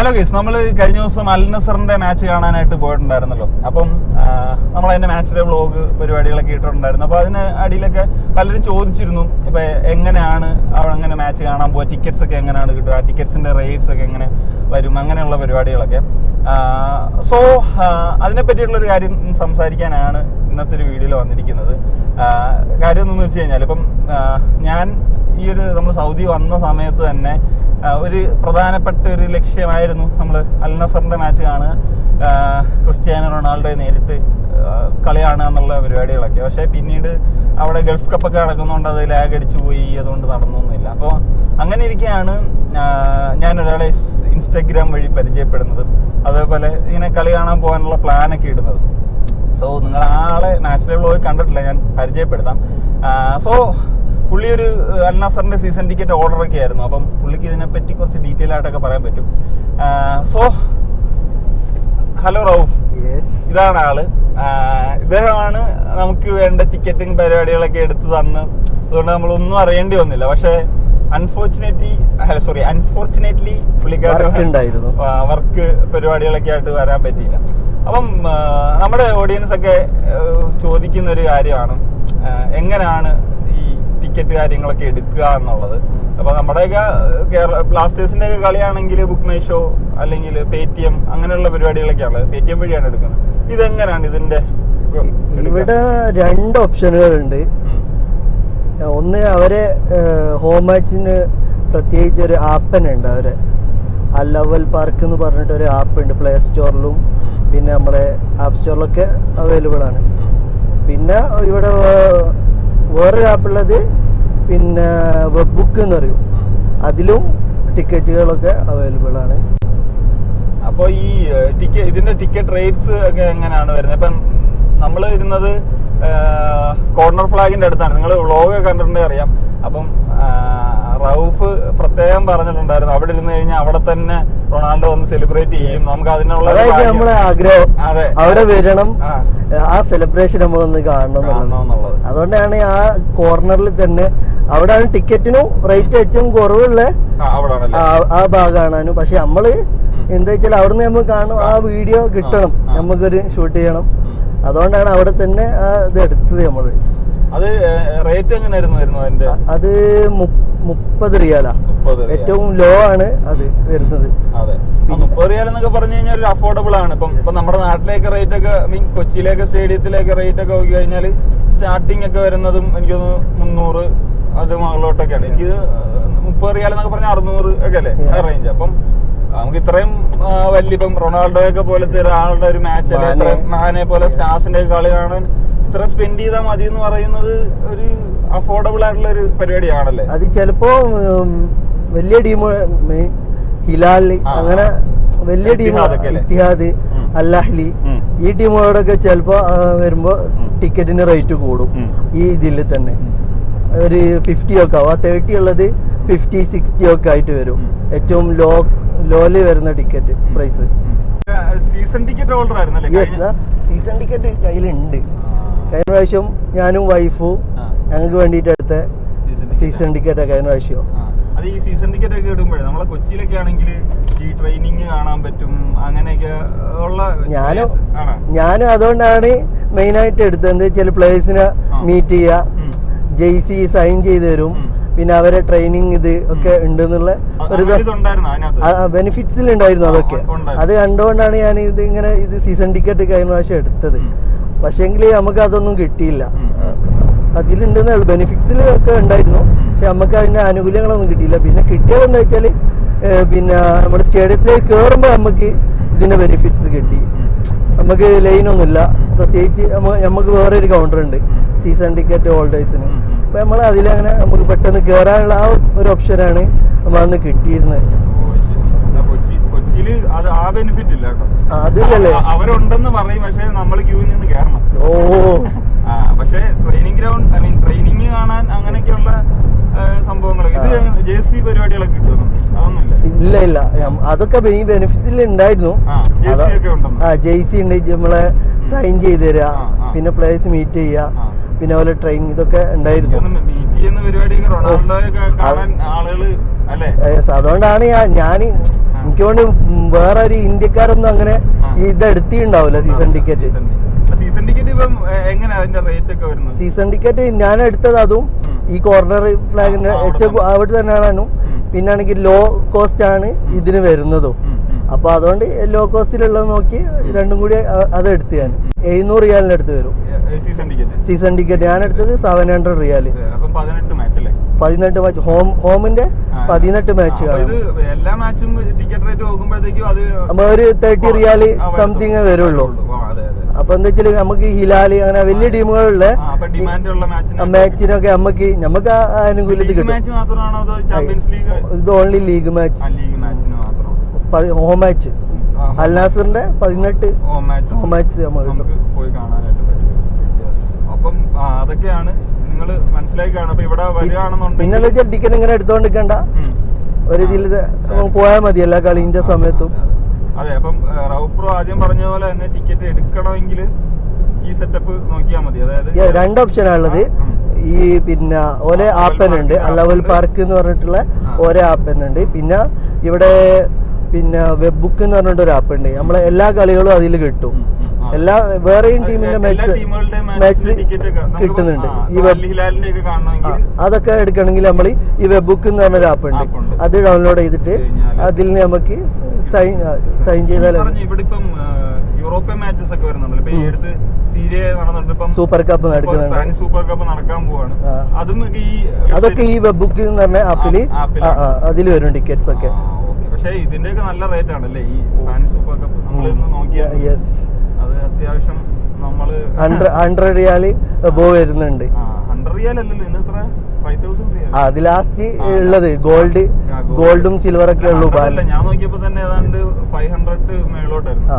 Hello guys, നമ്മൾ കഴിഞ്ഞ ദിവസം അൽ നസറിന്റെ മാച്ച് കാണാനായിട്ട് പോയിട്ടുണ്ടായിരുന്നല്ലോ. അപ്പം നമ്മൾ അതിന്റെ മാച്ചിന്റെ വ്ളോഗ് പരിപാടികളൊക്കെ ഇട്ടിട്ടുണ്ടായിരുന്നു. അപ്പോൾ അതിന് അടിയിലൊക്കെ പലരും ചോദിച്ചിരുന്നു, ഇപ്പം എങ്ങനെയാണ് അവിടെ അങ്ങനെ മാച്ച് കാണാൻ പോവുക, ടിക്കറ്റ്സ് ഒക്കെ എങ്ങനെയാണ് കിട്ടുക, ടിക്കറ്റ്സിന്റെ റേറ്റ്സ് ഒക്കെ എങ്ങനെ വരും, അങ്ങനെയുള്ള പരിപാടികളൊക്കെ. സോ അതിനെപ്പറ്റിയിട്ടുള്ളൊരു കാര്യം സംസാരിക്കാനാണ് ഇന്നത്തെ ഒരു വീഡിയോയിൽ വന്നിരിക്കുന്നത്. കാര്യം എന്തെന്ന് വെച്ച് കഴിഞ്ഞാൽ, ഇപ്പം ഞാൻ ഈ ഒരു നമ്മൾ സൗദി വന്ന സമയത്ത് തന്നെ ഒരു പ്രധാനപ്പെട്ട ഒരു ലക്ഷ്യമായിരുന്നു നമ്മൾ അൽ നസറിന്റെ മാച്ച് കാണുക, ക്രിസ്ത്യാനോ റൊണാൾഡോയെ നേരിട്ട് കളി കാണുക എന്നുള്ള പരിപാടികളൊക്കെ. പക്ഷേ പിന്നീട് അവിടെ ഗൾഫ് കപ്പൊക്കെ നടക്കുന്നതുകൊണ്ട് അത് ലാഗ് അടിച്ചു പോയി, അതുകൊണ്ട് നടന്നൊന്നുമില്ല. അപ്പോൾ അങ്ങനെ ഇരിക്കുകയാണ് ഞാൻ ഒരാളെ ഇൻസ്റ്റഗ്രാം വഴി പരിചയപ്പെടുന്നത്, അതേപോലെ ഇങ്ങനെ കളി കാണാൻ പോകാനുള്ള പ്ലാനൊക്കെ ഇടുന്നത്. സോ നിങ്ങൾ ആളെ മാച്ചിലെ വ്ളോഗ് കണ്ടിട്ടില്ല, ഞാൻ പരിചയപ്പെടുത്താം. സോ പുള്ളി ഒരു അൽ നസറിന്റെ സീസൺ ടിക്കറ്റ് ഓർഡർ ഒക്കെ ആയിരുന്നു. അപ്പം പുള്ളിക്ക് ഇതിനെപ്പറ്റി കുറച്ച് ഡീറ്റെയിൽ ആയിട്ടൊക്കെ പറയാൻ പറ്റും. സോ ഹലോ റൌഫ്, ഇതാണ് ആള്. ഇദ്ദേഹമാണ് നമുക്ക് വേണ്ട ടിക്കറ്റിംഗ് പരിപാടികളൊക്കെ എടുത്തു തന്ന്, അതുകൊണ്ട് നമ്മളൊന്നും അറിയേണ്ടി വന്നില്ല. പക്ഷേ അൺഫോർച്ചുനേറ്റ്ലി പുള്ളിക്കാരൻ വർക്ക് പരിപാടികളൊക്കെ ആയിട്ട് വരാൻ പറ്റിയില്ല. അപ്പം നമ്മുടെ ഓഡിയൻസ് ഒക്കെ ചോദിക്കുന്ന ഒരു കാര്യമാണ്, എങ്ങനെയാണ് ഈ ടിക്കറ്റ് കാര്യങ്ങളൊക്കെ എടുക്കുക എന്നുള്ളത്. അപ്പോൾ നമ്മുടെയൊക്കെ ബ്ലാസ്റ്റേഴ്സിന്റെ ഒക്കെ കളിയാണെങ്കിൽ ബുക്ക് മൈ ഷോ അല്ലെങ്കിൽ പേടിഎം അങ്ങനെയുള്ള പരിപാടികളൊക്കെയാണ്, പേടിഎം വഴിയാണ് എടുക്കുന്നത്. ഇതെങ്ങനെയാണ് ഇതിന്റെ? ഇവിടെ രണ്ട് ഓപ്ഷനുകളുണ്ട്. ഒന്ന്, അവരെ ഹോം മാച്ചിന് പ്രത്യേകിച്ച് ഒരു ആപ്പനുണ്ട്. അവരെ അല്ലവൽ പാർക്ക് എന്ന് പറഞ്ഞിട്ട് ഒരു ആപ്പ് ഉണ്ട്, പ്ലേ സ്റ്റോറിലും പിന്നെ നമ്മുടെ ആപ്പ് സ്റ്റോറിലൊക്കെ അവൈലബിൾ ആണ്. പിന്നെ ഇവിടെ വേറൊരു ആപ്പുള്ളത് പിന്നെ വെബ് ബുക്ക് എന്ന് പറയും, അതിലും ടിക്കറ്റുകളൊക്കെ അവൈലബിൾ ആണ്. അപ്പോൾ ഈ ഇതിന്റെ ടിക്കറ്റ് റേറ്റ്സ് ഒക്കെ എങ്ങനെയാണ് വരുന്നത്? ഇപ്പം നമ്മൾ ഇരുന്നത് കോർണർ ഫ്ലാഗിന്റെ അടുത്താണ്, നിങ്ങൾ വ്ളോഗ് കണ്ടിട്ടുണ്ടെങ്കിൽ അറിയാം. അപ്പം റൌഫ് പ്രത്യേകം പറഞ്ഞിട്ടുണ്ടായിരുന്നു, അവിടെ ഇരുന്ന് കഴിഞ്ഞാൽ അവിടെ തന്നെ റൊണാൾഡോ വന്ന് സെലിബ്രേറ്റ് ചെയ്യും, നമുക്ക് അതിനുള്ള നമ്മളെ ആഗ്രഹം അവിടെ വരണം, ആ സെലിബ്രേഷൻ നമ്മളൊന്ന് കാണണം എന്നുള്ളത്. അതുകൊണ്ടാണ് ആ കോർണറിൽ തന്നെ, അവിടെയാണ് ടിക്കറ്റിനും റേറ്റ് ഏറ്റവും കുറവുള്ള ആ ഭാഗമാണ്. പക്ഷെ നമ്മള് എന്താ വെച്ചാൽ അവിടുന്ന് നമുക്ക് കാണും, ആ വീഡിയോ കിട്ടണം, നമുക്കൊരു ഷൂട്ട് ചെയ്യണം. അതുകൊണ്ടാണ് അവിടെ തന്നെ ഇത് എടുത്തത് നമ്മള്. അത് റേറ്റ് എങ്ങനെയായിരുന്നു വരുന്നത്? അത് 30 റിയാലാ, ഏറ്റവും ലോ ആണ് അത് വരുന്നത്. അതെ, 30 റിയാൽ എന്നൊക്കെ പറഞ്ഞു കഴിഞ്ഞാൽ ഒരു അഫോർഡബിൾ ആണ്. ഇപ്പൊ നമ്മുടെ നാട്ടിലേക്ക് റേറ്റ് ഒക്കെ, കൊച്ചിയിലേക്ക് സ്റ്റേഡിയത്തിലേക്ക് റേറ്റ് ഒക്കെ നോക്കി കഴിഞ്ഞാൽ സ്റ്റാർട്ടിങ് ഒക്കെ വരുന്നതും എനിക്ക് തോന്നുന്നു 300 അത് മുകളിലോട്ടൊക്കെയാണ്. എനിക്ക് 30 റിയാൽ എന്നൊക്കെ പറഞ്ഞാൽ 600 ഒക്കെ അല്ലേ ആ റേഞ്ച്. അപ്പം നമുക്ക് ഇത്രയും വലിയ, ഇപ്പം റൊണാൾഡോയൊക്കെ പോലത്തെ ഒരാളുടെ ഒരു മാച്ച് അല്ലെ, മാനെ പോലെ സ്റ്റാർസിന്റെ കളി കാണാൻ ഇത്ര സ്പെൻഡ് ചെയ്താൽ മതി എന്ന് പറയുന്നത് ഒരു അഫോർഡബിൾ ആയിട്ടുള്ള ഒരു പരിപാടിയാണല്ലേ. അത് ചിലപ്പോ വലിയ ടീം ഹിലാൽ അങ്ങനെ വലിയ ടീം, ഇത്തിഹാദ്, അൽ അഹ്ലി, ഈ ടീമുകളോടൊക്കെ ചിലപ്പോ വരുമ്പോ ടിക്കറ്റിന് റേറ്റ് കൂടും. ഈ ഇതിൽ തന്നെ ഒരു 50 ഒക്കെ ആവും, 30 ഉള്ളത് 50, 60 ഒക്കെ ആയിട്ട് വരും. ഏറ്റവും ലോല് വരുന്ന ticket price. Season ticket holder ആയിരുന്നല്ലേ? സീസൺ ടിക്കറ്റ് കയ്യിലുണ്ട്. കഴിഞ്ഞ പ്രാവശ്യം ഞാനും വൈഫും ഞങ്ങൾക്ക് വേണ്ടിയിട്ട് എടുത്ത സീസൺ ടിക്കറ്റ് കഴിഞ്ഞ പ്രാവശ്യം. അത് ഈ സീസൺ ടിക്കറ്റ് ഒക്കെ ഇടുമ്പോഴേ നമ്മളെ കൊച്ചിയിലൊക്കെ ആണെങ്കിൽ ഈ ട്രെയിനിങ് കാണാൻ പറ്റും, അങ്ങനെയൊക്കെ ഉള്ള. ഞാനും അതുകൊണ്ടാണ് മെയിൻ ആയിട്ട് എടുത്തത്. ചില പ്ലേയേഴ്സിനെ മീറ്റ് ചെയ്യുക, ജെയ്സി സൈൻ ചെയ്ത് തരും, പിന്നെ അവരെ ട്രെയിനിങ് ഇത് ഒക്കെ ഉണ്ടെന്നുള്ള ഒരു ബെനിഫിറ്റ്സിൽ ഉണ്ടായിരുന്നു. അതൊക്കെ അത് കണ്ടുകൊണ്ടാണ് ഞാൻ ഇത് സീസൺ ടിക്കറ്റ് കഴിഞ്ഞ പ്രാവശ്യം എടുത്തത്. പക്ഷേങ്കിൽ നമുക്ക് അതൊന്നും കിട്ടിയില്ല. അതിലുണ്ടെന്നേ ഉള്ളൂ, ബെനിഫിറ്റ്സിൽ ഒക്കെ ഉണ്ടായിരുന്നു, പക്ഷെ നമുക്ക് അതിന്റെ ആനുകൂല്യങ്ങളൊന്നും കിട്ടിയില്ല. പിന്നെ കിട്ടിയതെന്ന് വെച്ചാൽ പിന്നെ നമ്മുടെ സ്റ്റേഡിയത്തിലേക്ക് കയറുമ്പോൾ നമുക്ക് ഇതിന്റെ ബെനിഫിറ്റ്സ് കിട്ടി. നമുക്ക് ലൈനൊന്നുമില്ല, പ്രത്യേകിച്ച് നമുക്ക് വേറൊരു കൗണ്ടർ ഉണ്ട് സീസൺ ടിക്കറ്റ് ഹോൾഡേഴ്സിന്. അപ്പൊ നമ്മൾ അതിലങ്ങനെ നമുക്ക് പെട്ടെന്ന് കയറാനുള്ള ആ ഒരു ഓപ്ഷനാണ് നമ്മൾ അന്ന് കിട്ടിയിരുന്നത്. കൊച്ചിയില് അത് ആ ബെനിഫിറ്റ് ഇല്ല കേട്ടോ. അതില്ലല്ലേ, അവരുണ്ടെന്ന് പറയും, പക്ഷെ നമ്മൾ ക്യൂവിൽ നിന്ന് കയറണം. പക്ഷെ ട്രെയിനിങ് ഗ്രൗണ്ട്, ട്രെയിനിങ് കാണാൻ അങ്ങനെയൊക്കെയുള്ള സംഭവങ്ങൾ, ഇത് ജേഴ്സി പരിപാടികളൊക്കെ കിട്ടുന്നു, അതൊന്നുമില്ല. ഇല്ല, അതൊക്കെ ഈ ബെനിഫിറ്റ്സിൽ ഉണ്ടായിരുന്നു. ജെയ്സി ഉണ്ട്, നമ്മളെ സൈൻ ചെയ്ത് തരിക, പിന്നെ പ്ലേയേഴ്സ് മീറ്റ് ചെയ്യുക, പിന്നെ അതുപോലെ ട്രെയിൻ, ഇതൊക്കെ ഉണ്ടായിരുന്നു. അതുകൊണ്ടാണ് ഞാൻ എനിക്ക് തോന്നുന്നു വേറെ ഒരു ഇന്ത്യക്കാരൊന്നും അങ്ങനെ ഇത് എടുത്തിട്ടുണ്ടാവില്ല സീസൺ ടിക്കറ്റ്. സീസൺ ടിക്കറ്റ് ഇപ്പം എങ്ങനെ അതിന്റെ റേറ്റ് ഒക്കെ വരുന്നത്? സീസൺ ടിക്കറ്റ് ഞാൻ എടുത്തത് അതും ഈ കോർണർ ഫ്ലാഗിന്റെ അവിടെ തന്നെയാണ്. പിന്നാണെങ്കിൽ ലോ കോസ്റ്റ് ആണ് ഇതിന് വരുന്നതും. അപ്പൊ അതുകൊണ്ട് ലോ കോസ്റ്റിലുള്ളത് നോക്കി രണ്ടും കൂടി അത് എടുത്ത് ഞാൻ 700 റിയാലിന് അടുത്ത് വരും സീസൺ ടിക്കറ്റ്. ഞാൻ എടുത്തത് 700 റിയാല്. 18 മാച്ച് ഹോമിന്റെ 18 മാച്ച് എല്ലാ മാച്ചും ടിക്കറ്റ് റേറ്റ് നോക്കുമ്പോഴത്തേക്കും അത് ഒരു 30 റിയാല് സംതിങ് വരുള്ളൂ. അപ്പൊ എന്താ വെച്ചാല് നമുക്ക് ഹിലാല് അങ്ങനെ വലിയ ടീമുകളുള്ള മാച്ചിനൊക്കെ നമുക്ക് ആനുകൂല്യത്തിൽ കിട്ടും. ഇത് only league match, home match. Al നാസറിന്റെ 18 ഹോം മാച്ച് നമുക്ക് പോയി കാണാനായിട്ട് പറ്റും. അപ്പം അതൊക്കെയാണ് നിങ്ങൾ മനസ്സിലാക്കി കാണും. അപ്പൊ ഇവിടെ വരികയാണെന്നുണ്ടെങ്കിൽ പിന്നെ വെച്ചാൽ ടിക്കറ്റ് ഇങ്ങനെ എടുത്തോണ്ടിരിക്കണ്ട, ഒരു ഇതിൽ പോയാൽ മതി എല്ലാ കളിന്റെ സമയത്തും. അതെ. അപ്പം റൌഫ് ബ്രോ ആദ്യം പറഞ്ഞ പോലെ തന്നെ ടിക്കറ്റ് എടുക്കണമെങ്കിൽ ഈ സെറ്റപ്പ് നോക്കിയാൽ മതി. അതായത് 2 ഓപ്ഷനാണ് ഉള്ളത്. ഈ പിന്നെ ഓരോ ആപ്പൻ ഉണ്ട്, അലവൽ പാർക്ക് എന്ന് പറഞ്ഞിട്ടുള്ള ഓരോ ആപ്പൻ ഉണ്ട്. പിന്നെ ഇവിടെ പിന്നെ വെബ് ബുക്ക് എന്ന് പറഞ്ഞിട്ട് ഒരു ആപ്പ് ഉണ്ട്. നമ്മളെ എല്ലാ കളികളും അതിൽ കിട്ടും. എല്ലാ വേറെയും ടീമിന്റെ മാച്ച് കിട്ടുന്നുണ്ട്. ഈ അതൊക്കെ എടുക്കണമെങ്കിൽ നമ്മൾ ഈ വെബ് ബുക്ക് എന്ന് പറഞ്ഞൊരു ആപ്പ് ഉണ്ട്, അത് ഡൗൺലോഡ് ചെയ്തിട്ട് അതിൽ നിന്ന് നമുക്ക് സൈൻ ചെയ്താൽ യൂറോപ്യൻ മാച്ചസ് ഒക്കെ വരുന്നുണ്ടല്ലോ. ഇപ്പൊ ഈ അടുത്ത് സീരിയ നടന്നിട്ട് ഇപ്പം സൂപ്പർ കപ്പ് നടക്കുന്നുണ്ട്, സൂപ്പർ കപ്പ് നടക്കാൻ പോവാണ്. അതൊക്കെ ഈ വെബ് ബുക്ക് എന്ന് പറഞ്ഞ ആപ്പില് അതിൽ വരും ടിക്കറ്റ്സ് ഒക്കെ. പക്ഷേ ഇതിന്റെയൊക്കെ നല്ല റേറ്റ് ആണല്ലേ ഈ സ്പാനിഷ് സൂപ്പർ കപ്പ്? നമ്മളിന്ന് നോക്കിയാൽ അത് അത്യാവശ്യം നമ്മള് 100 റിയാല് വരുന്നുണ്ട്. 100 റിയാൽ അല്ലല്ലോ, ഇന്ന് എത്ര? 5000 റിയാൽ. അത് ലാസ്റ്റ് ഉള്ളത് ഗോൾഡും സിൽവറൊക്കെ ഉള്ളൂ. ഞാൻ നോക്കിയപ്പോ തന്നെ ഏതാണ്ട് 500 മേളോട്ടായിരുന്നു.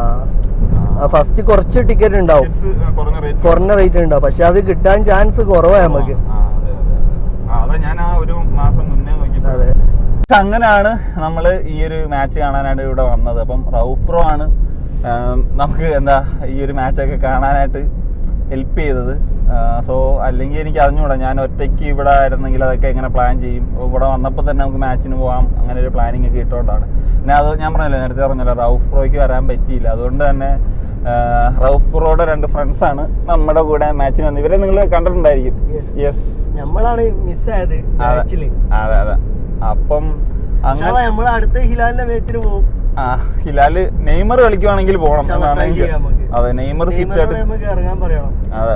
ഫസ്റ്റ് കുറച്ച് ടിക്കറ്റ് ഉണ്ടാവും, കുറഞ്ഞ റേറ്റ് ഉണ്ടാവും. പക്ഷെ അത് കിട്ടാൻ ചാൻസ് കുറവാണ് നമുക്ക്. അതാ ഞാൻ ആ ഒരു മാസം മുന്നേ നോക്കിയപ്പോ. അതെ. അങ്ങനെയാണ് നമ്മൾ ഈ ഒരു മാച്ച് കാണാനായിട്ട് ഇവിടെ വന്നത്. അപ്പം റൌഫ് ബ്രോ ആണ് നമുക്ക് എന്താ ഈ ഒരു മാച്ചൊക്കെ കാണാനായിട്ട് ഹെൽപ്പ് ചെയ്തത്. സോ അല്ലെങ്കിൽ എനിക്ക് അറിഞ്ഞുകൂടാ, ഞാൻ ഒറ്റയ്ക്ക് ഇവിടെ ആയിരുന്നെങ്കിൽ അതൊക്കെ എങ്ങനെ പ്ലാൻ ചെയ്യും. ഇവിടെ വന്നപ്പോൾ തന്നെ നമുക്ക് മാച്ചിന് പോകാം, അങ്ങനെ ഒരു പ്ലാനിങ് ഒക്കെ ഇട്ടുകൊണ്ടാണ്. പിന്നെ അത് ഞാൻ പറഞ്ഞല്ലോ, നേരത്തെ പറഞ്ഞല്ലോ, റൌഫ് ബ്രോയ്ക്ക് വരാൻ പറ്റിയില്ല. അതുകൊണ്ട് തന്നെ റൌഫ് ബ്രോയുടെ 2 ഫ്രണ്ട്സാണ് നമ്മുടെ കൂടെ മാച്ചിന് വന്നത്. ഇവരെ നിങ്ങൾ കണ്ടിട്ടുണ്ടായിരിക്കും. യെസ്, നമ്മളാണ് മിസ്സായത്. അതെ അതെ. അപ്പം അങ്ങനെ നമ്മൾ അടുത്ത ഹിലാലിന്റെ മാച്ചിന് പോകും. ഹിലാല് നെയ്മർ കളിക്കുവാണെങ്കിൽ പോകണം എന്നാണ് എനിക്ക്. അതെ, നെയ്മർ ഫിറ്റ് ആയിട്ട് ഇറങ്ങാൻ പറയണം. അതെ,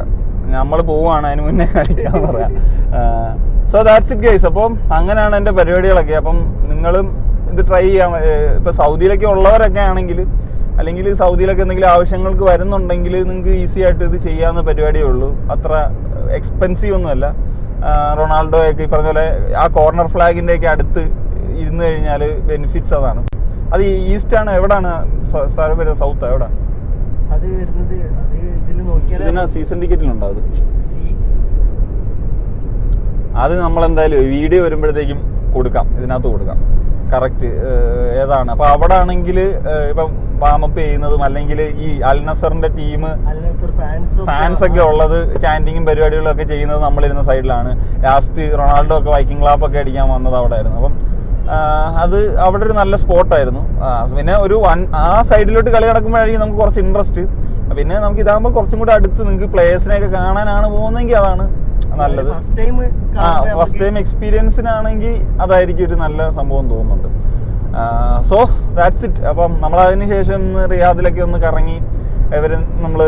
നമ്മൾ പോവാണ്, അതിന് മുന്നേ കളിക്കാൻ പറയാം. So that's it guys. അപ്പം അങ്ങനെയാണ് എൻ്റെ പരിപാടികളൊക്കെ. അപ്പം നിങ്ങളും ഇത് ട്രൈ ചെയ്യാം. ഇപ്പൊ സൗദിയിലൊക്കെ ഉള്ളവരൊക്കെ ആണെങ്കിൽ, അല്ലെങ്കിൽ സൗദിയിലൊക്കെ എന്തെങ്കിലും ആവശ്യങ്ങൾക്ക് വരുന്നുണ്ടെങ്കിൽ നിങ്ങൾക്ക് ഈസി ആയിട്ട് ഇത് ചെയ്യാവുന്ന പരിപാടിയേ ഉള്ളൂ. അത്ര എക്സ്പെൻസീവ് ഒന്നുമല്ല. റൊണാൾഡോ ഒക്കെ ഈ പറഞ്ഞ പോലെ ആ കോർണർ ഫ്ലാഗിന്റെ ഒക്കെ അടുത്ത് ഇരുന്ന് കഴിഞ്ഞാൽ ബെനിഫിറ്റ്സ് അതാണ്. അത് ഈസ്റ്റ് ആണ്. എവിടാണ് സ്ഥലം വരുന്നത്? സൗത്ത് എവിടെ? അത് വരുന്നത് അത് ഇതിൽ നോക്കിയാൽ സീസൺ ടിക്കറ്റിലുണ്ടോ? അത് നമ്മളെന്തായാലും വീഡിയോ വരുമ്പോഴത്തേക്കും കൊടുക്കാം, ഇതിനകത്ത് കൊടുക്കാം കറക്റ്റ് ഏതാണ്. അപ്പൊ അവിടെ ആണെങ്കിൽ ഇപ്പം വാമപ്പ് ചെയ്യുന്നതും അല്ലെങ്കിൽ ഈ അൽ നസറിന്റെ ടീം ഫാൻസ് ഒക്കെ ഉള്ളത് ചാൻറ്റിങ്ങും പരിപാടികളും ഒക്കെ ചെയ്യുന്നത് നമ്മളിരുന്ന സൈഡിലാണ്. ലാസ്റ്റ് റൊണാൾഡോ ഒക്കെ വൈക്കിംഗ് ക്ലാപ്പ് ഒക്കെ അടിക്കാൻ വന്നത് അവിടെ ആയിരുന്നു. അപ്പം അത് അവിടെ ഒരു നല്ല സ്പോട്ടായിരുന്നു. പിന്നെ ഒരു ആ സൈഡിലോട്ട് കളി നടക്കുമ്പോഴായിരിക്കും നമുക്ക് കുറച്ച് ഇൻട്രസ്റ്റ്. പിന്നെ നമുക്ക് ഇതാകുമ്പോൾ കുറച്ചും കൂടെ അടുത്ത് നിങ്ങൾക്ക് പ്ലേയേഴ്സിനെയൊക്കെ കാണാനാണ് പോകുന്നതെങ്കിൽ അതാണ് നല്ലത്. ഫസ്റ്റ് ടൈം എക്സ്പീരിയൻസിനാണെങ്കിൽ അതായിരിക്കും ഒരു നല്ല സംഭവം തോന്നുന്നുണ്ട്. So that's it. അപ്പം നമ്മളതിന് ശേഷം റിയാദിലൊക്കെ ഒന്ന് കറങ്ങി നമ്മൾ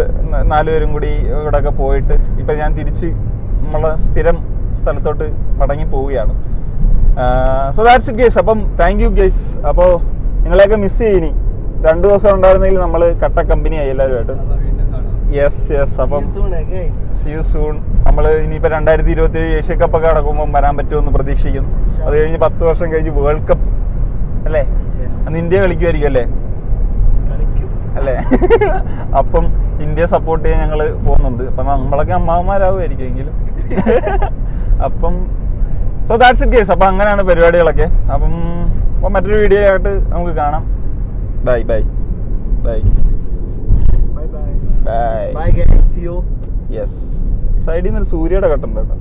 4 പേരും കൂടി ഇവിടെയൊക്കെ പോയിട്ട് ഇപ്പം ഞാൻ തിരിച്ച് നമ്മളെ സ്ഥിരം സ്ഥലത്തോട്ട് മടങ്ങി പോവുകയാണ്. So that's it guys. അപ്പം താങ്ക് യു ഗൈസ്. അപ്പോൾ നിങ്ങളെയൊക്കെ മിസ് ചെയ്യിനി. 2 ദിവസം ഉണ്ടായിരുന്നെങ്കിൽ നമ്മൾ കട്ട കമ്പനിയായി എല്ലാവരുമായിട്ട്. യെസ്. അപ്പം സീ യു സൂൺ. നമ്മൾ ഇനിയിപ്പോൾ 2027 ഏഷ്യ കപ്പ് ഒക്കെ നടക്കുമ്പോൾ വരാൻ പറ്റുമെന്ന് പ്രതീക്ഷിക്കുന്നു. അത് കഴിഞ്ഞ് 10 വർഷം കഴിഞ്ഞ് വേൾഡ് കപ്പ് അല്ലേ? അന്ന് ഇന്ത്യ കളിക്കുമായിരിക്കും അല്ലേ? അപ്പം ഇന്ത്യ സപ്പോർട്ട് ചെയ്യാൻ ഞങ്ങൾ പോകുന്നുണ്ട്. അപ്പം നമ്മളൊക്കെ അമ്മാവന്മാരാവുമായിരിക്കും എങ്കിലും. അപ്പം സോ ദാറ്റ്സ് ഇറ്റ് ഗൈസ്. അപ്പം അങ്ങനെയാണ് പരിപാടികളൊക്കെ. അപ്പം മറ്റൊരു വീഡിയോ ആയിട്ട് നമുക്ക് കാണാം. Bye bye bye bye. Yes. സൈഡിൽ നിന്നൊരു സൂര്യയുടെ കട്ടുണ്ട് കേട്ടോ.